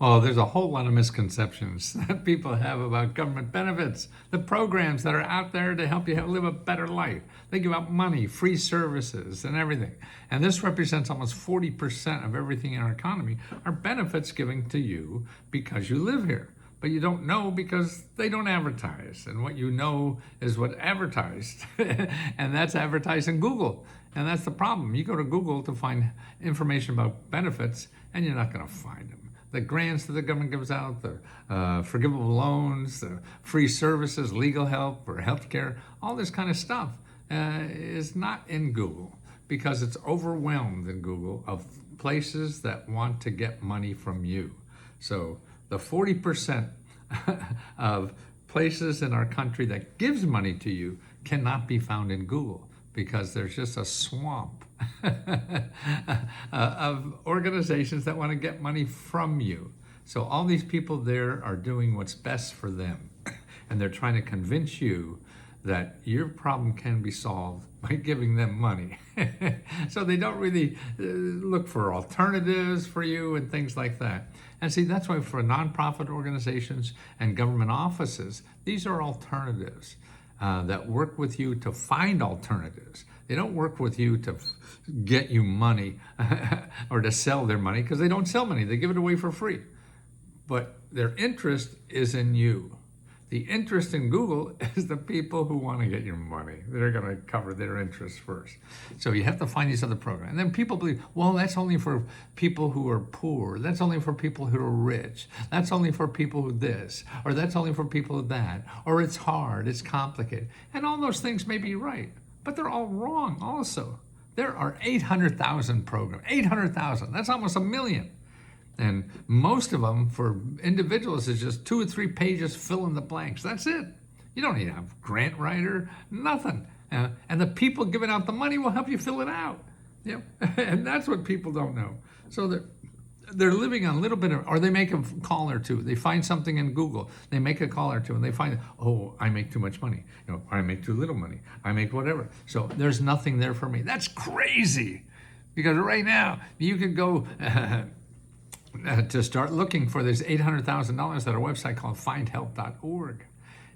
Oh, there's a whole lot of misconceptions that people have about government benefits, the programs that are out there to help you live a better life. They give out money, free services, and everything. And this represents almost 40% of everything in our economy are benefits given to you because you live here. But you don't know because they don't advertise. And what you know is what advertised. And that's advertised in Google. And that's the problem. You go to Google to find information about benefits, and you're not going to find them. The grants that the government gives out, the forgivable loans, the free services, legal help, or healthcare, all this kind of stuff is not in Google because it's overwhelmed in Google of places that want to get money from you. So the 40% of places in our country that gives money to you cannot be found in Google because there's just a swamp of organizations that want to get money from you. So all these people there are doing what's best for them. And they're trying to convince you that your problem can be solved by giving them money. So they don't really look for alternatives for you and things like that. And see, that's why for nonprofit organizations and government offices, these are alternatives that work with you to find alternatives. They don't work with you to get you money or to sell their money, because they don't sell money. They give it away for free. But their interest is in you. The interest in Google is the people who want to get your money. They're going to cover their interests first. So you have to find these other programs. And then people believe, well, that's only for people who are poor. That's only for people who are rich. That's only for people who this, or that's only for people who that, or it's hard, it's complicated. And all those things may be right, but they're all wrong also. There are 800,000 programs, 800,000. That's almost 1 million. And most of them for individuals is just 2 or 3 pages, fill in the blanks. That's it. You don't need to have a grant writer, nothing. And the people giving out the money will help you fill it out. Yep. And that's what people don't know. So they're living on a little bit of, or they make a call or two. They find something in Google. They make a call or two, and they find, oh, I make too much money. You know, I make too little money. I make whatever. So there's nothing there for me. That's crazy. Because right now, you could go to start looking for this $800,000 at a website called findhelp.org.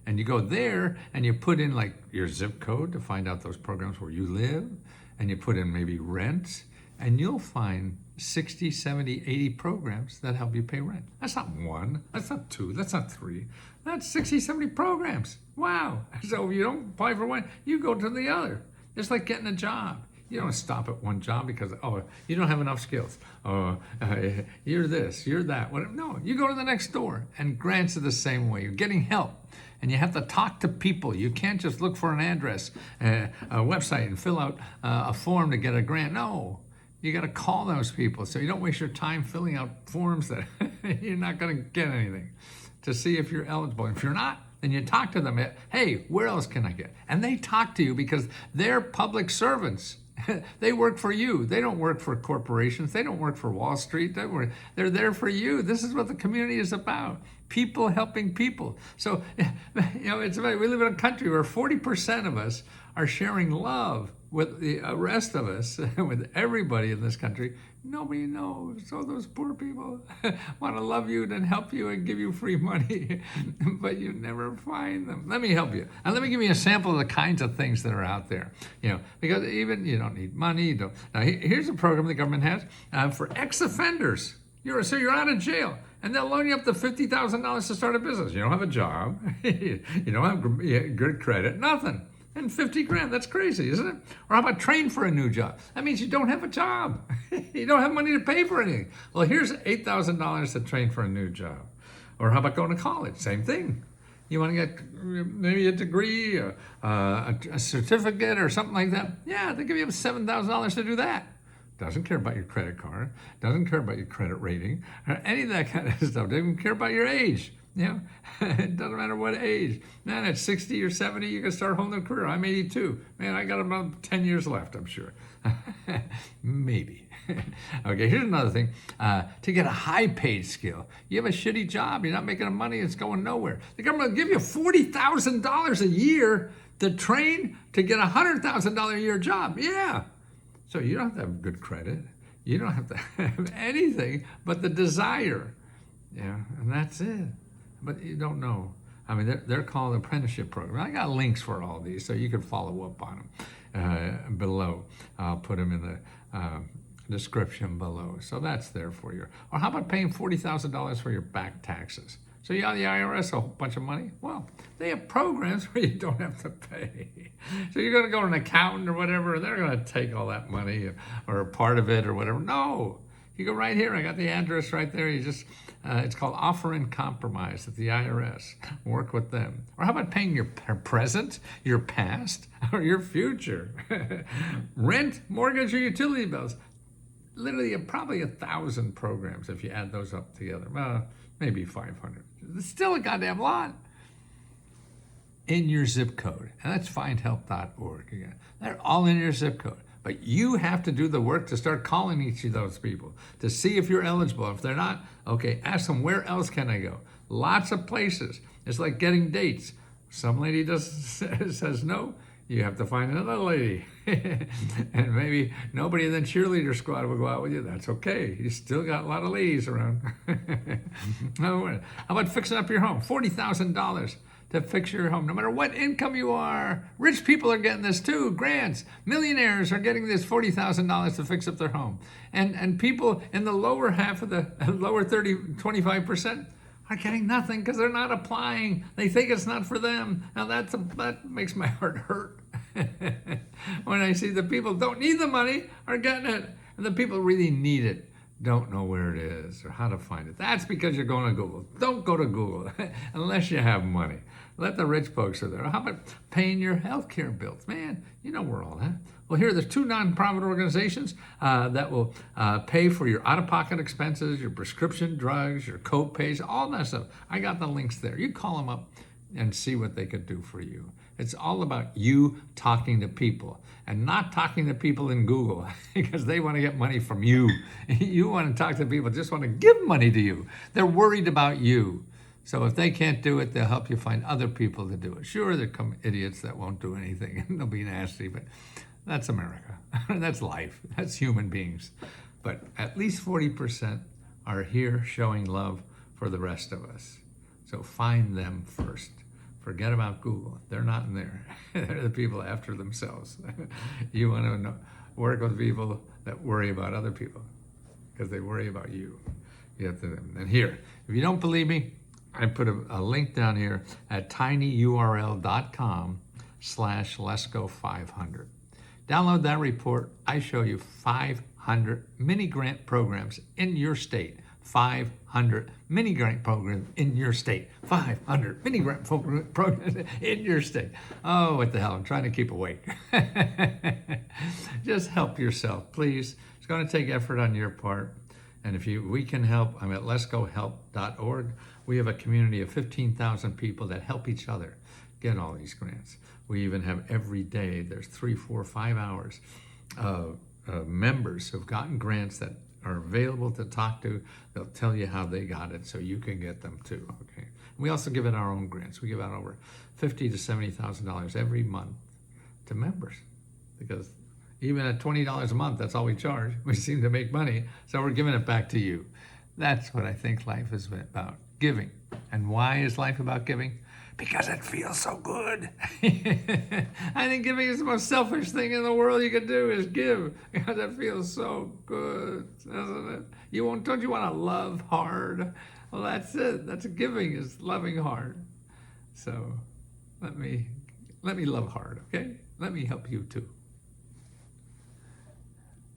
And you go there and you put in like your zip code to find out those programs where you live, and you put in maybe rent, and you'll find 60, 70, 80 programs that help you pay rent. That's not 1, that's not 2, that's not 3. That's 60, 70 programs. Wow. So if you don't apply for one, you go to the other. It's like getting a job. You don't stop at one job because, oh, you don't have enough skills. Oh, you're this, you're that. Whatever. No, you go to the next door, and grants are the same way. You're getting help, and you have to talk to people. You can't just look for an address, a website, and fill out a form to get a grant. No, you got to call those people so you don't waste your time filling out forms that you're not going to get anything, to see if you're eligible. If you're not, then you talk to them. Hey, where else can I get? And they talk to you because they're public servants. They work for you. They don't work for corporations. They don't work for Wall Street. They're there for you. This is what the community is about. People helping people. So, you know, we live in a country where 40% of us are sharing love with the rest of us, with everybody in this country. Nobody knows. So those poor people want to love you and help you and give you free money, but you never find them. Let me help you. And let me give you a sample of the kinds of things that are out there. You know, because even you don't need money. You don't. Now, here's a program the government has for ex-offenders. You're out of jail, and they'll loan you up to $50,000 to start a business. You don't have a job. You don't have good credit. Nothing. And 50 grand, that's crazy, isn't it? Or how about train for a new job? That means you don't have a job. You don't have money to pay for anything. Well, here's $8,000 to train for a new job. Or how about going to college? Same thing. You want to get maybe a degree, a certificate or something like that? Yeah, they give you $7,000 to do that. Doesn't care about your credit card, doesn't care about your credit rating, or any of that kind of stuff. Doesn't even care about your age. You know, it doesn't matter what age. Man, at 60 or 70, you can start a whole new career. I'm 82. Man, I got about 10 years left, I'm sure. Maybe. Okay, here's another thing. To get a high-paid skill, you have a shitty job, you're not making money, it's going nowhere. The government will give you $40,000 a year to train to get a $100,000 a year job. Yeah. So you don't have to have good credit. You don't have to have anything but the desire. Yeah, and that's it. But you don't know. I mean, they're called apprenticeship programs. I got links for all these, so you can follow up on them below. I'll put them in the description below. So that's there for you. Or how about paying $40,000 for your back taxes? So you owe the IRS a whole bunch of money? Well, they have programs where you don't have to pay. So you're going to go to an accountant or whatever, and they're going to take all that money or a part of it or whatever. No. You go right here. I got the address right there. You just, it's called Offer in Compromise at the IRS. Work with them. Or how about paying your present, your past, or your future? Rent, mortgage, or utility bills. Literally, probably 1,000 programs if you add those up together. Maybe 500. It's still a goddamn lot. In your zip code. And that's findhelp.org again. They're all in your zip code. But you have to do the work to start calling each of those people to see if you're eligible. If they're not, okay, ask them, where else can I go? Lots of places. It's like getting dates. Some lady says no, you have to find another lady. And maybe nobody in the cheerleader squad will go out with you. That's okay. You still got a lot of ladies around. How about fixing up your home? $40,000. To fix your home, no matter what income you are. Rich people are getting this too, grants. Millionaires are getting this $40,000 to fix up their home. And people in the lower half of the lower 25% are getting nothing because they're not applying. They think it's not for them. Now that makes my heart hurt. When I see the people who don't need the money are getting it, and the people who really need it don't know where it is or how to find it. That's because you're going to Google. Don't go to Google unless you have money. Let the rich folks are there. How about paying your health care bills? Man, you know we're all that. Well, here, there's 2 nonprofit organizations that will pay for your out-of-pocket expenses, your prescription drugs, your co-pays, all that stuff. I got the links there. You call them up and see what they could do for you. It's all about you talking to people and not talking to people in Google because they want to get money from you. You want to talk to people, just want to give money to you. They're worried about you. So if they can't do it, they'll help you find other people to do it. Sure, there come idiots that won't do anything and they'll be nasty, but that's America. That's life. That's human beings. But at least 40% are here showing love for the rest of us. So find them first. Forget about Google. They're not in there. They're the people after themselves. You want to work with people that worry about other people because they worry about you. You have to, and here, if you don't believe me, I put a link down here at tinyurl.com/letsgo500. Download that report. I show you 500 mini grant programs in your state. 500 mini grant programs in your state. 500 mini grant programs in your state. Oh, what the hell? I'm trying to keep awake. Just help yourself, please. It's going to take effort on your part. And if we can help, I'm at letsgohelp.org. We have a community of 15,000 people that help each other get all these grants. We even have every day, there's 3, 4, 5 hours of members who've gotten grants that are available to talk to. They'll tell you how they got it so you can get them too, okay? We also give out our own grants. We give out over $50,000 to $70,000 every month to members because even at $20 a month, that's all we charge. We seem to make money, so we're giving it back to you. That's what I think life is about, giving. And why is life about giving? Because it feels so good. I think giving is the most selfish thing in the world you can do is give because it feels so good, doesn't it? Don't you want to love hard? Well, that's it. That's giving is loving hard. So let me love hard, okay? Let me help you too.